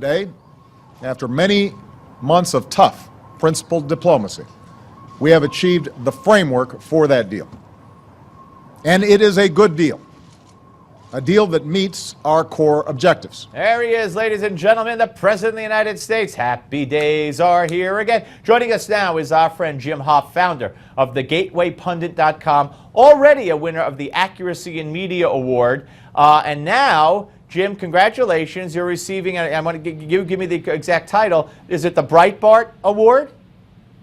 Today, after many months of tough, principled diplomacy, we have achieved the framework for that deal. And it is a good deal, a deal that meets our core objectives. There he is, ladies and gentlemen, the President of the United States. Happy days are here again. Joining us now is our friend Jim Hoft, founder of thegatewaypundit.com, already a winner of the Accuracy in Media Award. And now, Jim, congratulations. You're receiving, I want to give me the exact title. Is it the Breitbart Award?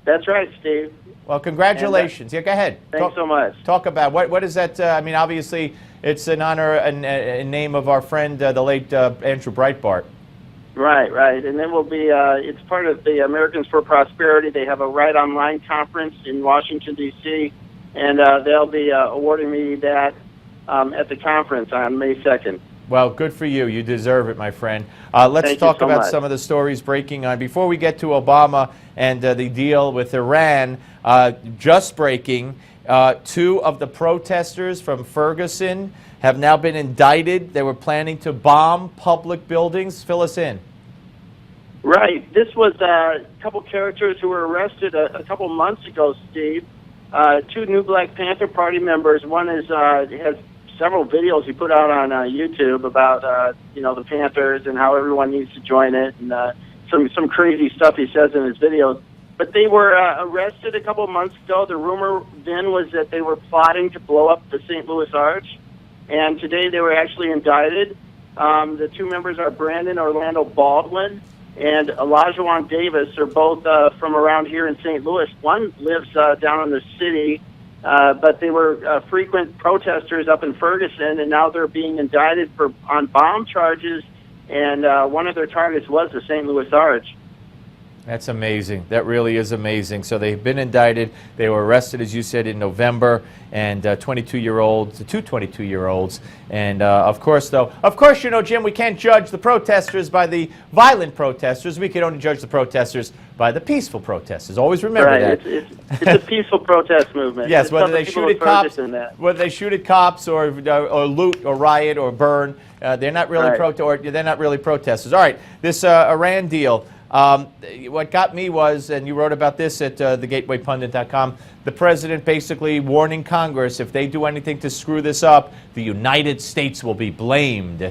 That's right, Steve. Well, congratulations. Yeah, go ahead. Thanks so much. Talk about what is that? I mean, obviously, it's in honor and name of our friend, the late Andrew Breitbart. Right, right. And it will be, it's part of the Americans for Prosperity. They have a Right Online conference in Washington, D.C., and they'll be awarding me that at the conference on May 2nd. Well, good for you. You deserve it, my friend. Let's talk about some of the stories breaking on. Before we get to Obama and the deal with Iran, just breaking, two of the protesters from Ferguson have now been indicted. They were planning to bomb public buildings. Fill us in. Right. This was a couple characters who were arrested a couple months ago, Steve. Two new Black Panther Party members. One is has several videos he put out on YouTube about the Panthers and how everyone needs to join it, and some crazy stuff he says in his videos. But they were arrested a couple of months ago. The rumor then was that they were plotting to blow up the St. Louis Arch, and today they were actually indicted. The two members are Brandon Orlando Baldwin and Olajuwon Davis. Are both from around here in St. Louis. One lives down in the city, but they were frequent protesters up in Ferguson, and now they're being indicted on bomb charges, and one of their targets was the St. Louis Arch. That's amazing. That really is amazing. So they've been indicted. They were arrested, as you said, in November, and 22-year-olds, two 22-year-olds. And of course, Jim, we can't judge the protesters by the violent protesters. We can only judge the protesters by the peaceful protesters. Always remember that. It's a peaceful protest movement. Yes, whether they shoot at cops, or loot or riot or burn, they're not really they're not really protesters. All right, this Iran deal. What got me was, and you wrote about this at thegatewaypundit.com, the president basically warning Congress, if they do anything to screw this up, the United States will be blamed.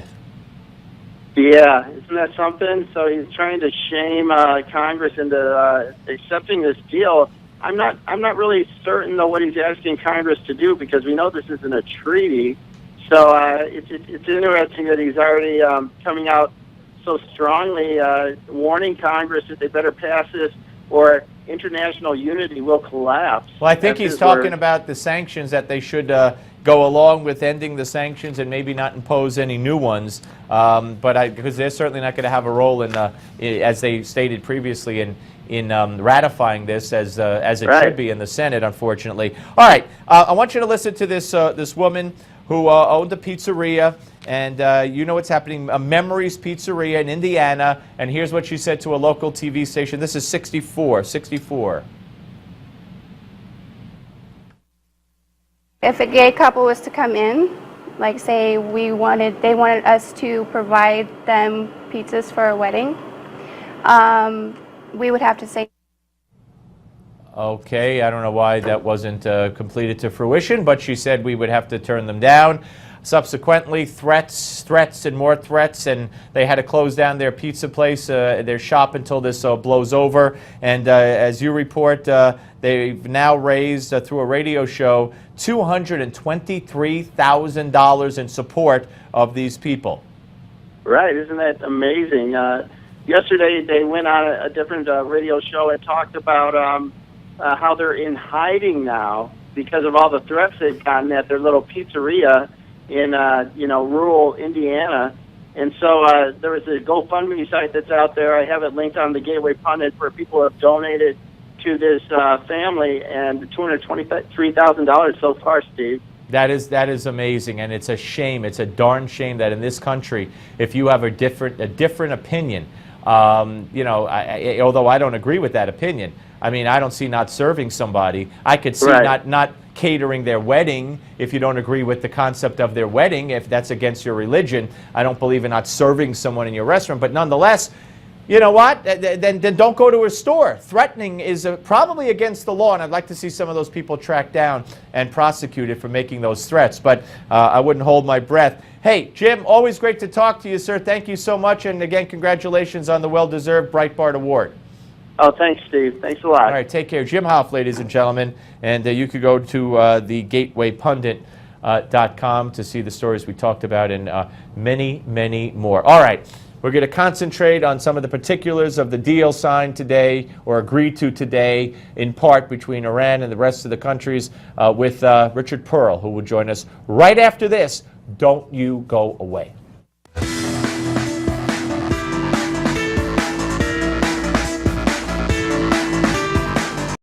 Yeah, isn't that something? So he's trying to shame Congress into accepting this deal. I'm not really certain though what he's asking Congress to do, because we know this isn't a treaty. So it's interesting that he's already coming out so strongly warning Congress that they better pass this or international unity will collapse. Well, I think he's talking about the sanctions, that they should go along with ending the sanctions and maybe not impose any new ones, because they're certainly not going to have a role in, as they stated previously, in ratifying this as it should be in the Senate, unfortunately. All right, I want you to listen to this woman who owned a pizzeria, and you know what's happening, Memories Pizzeria in Indiana, and here's what she said to a local TV station. This is 64. If a gay couple was to come in, like say they wanted us to provide them pizzas for a wedding, we would have to say. Okay, I don't know why that wasn't completed to fruition, but she said we would have to turn them down. Subsequently, threats, and more threats, and they had to close down their pizza place, their shop, until this blows over. And as you report, they've now raised, through a radio show, $223,000 in support of these people. Right, isn't that amazing? Yesterday, they went on a different radio show and talked about how they're in hiding now because of all the threats they've gotten at their little pizzeria in rural Indiana. And so there was a GoFundMe site that's out there. I have it linked on the Gateway Pundit, where people have donated to this family, and $223,000 so far, Steve. That is amazing, and it's a shame. It's a darn shame that in this country, if you have a different opinion, although I don't agree with that opinion. I mean, I don't see not serving somebody. I could see not catering their wedding if you don't agree with the concept of their wedding, if that's against your religion. I don't believe in not serving someone in your restaurant. But nonetheless, you know what? Then don't go to a store. Threatening is probably against the law, and I'd like to see some of those people tracked down and prosecuted for making those threats. But I wouldn't hold my breath. Hey, Jim, always great to talk to you, sir. Thank you so much, and again, congratulations on the well-deserved Breitbart Award. Oh, thanks, Steve. Thanks a lot. All right, take care. Jim Hoft, ladies and gentlemen, and you could go to the gatewaypundit.com to see the stories we talked about and many, many more. All right, we're going to concentrate on some of the particulars of the deal signed today or agreed to today, in part between Iran and the rest of the countries, with Richard Pearl, who will join us right after this. Don't you go away.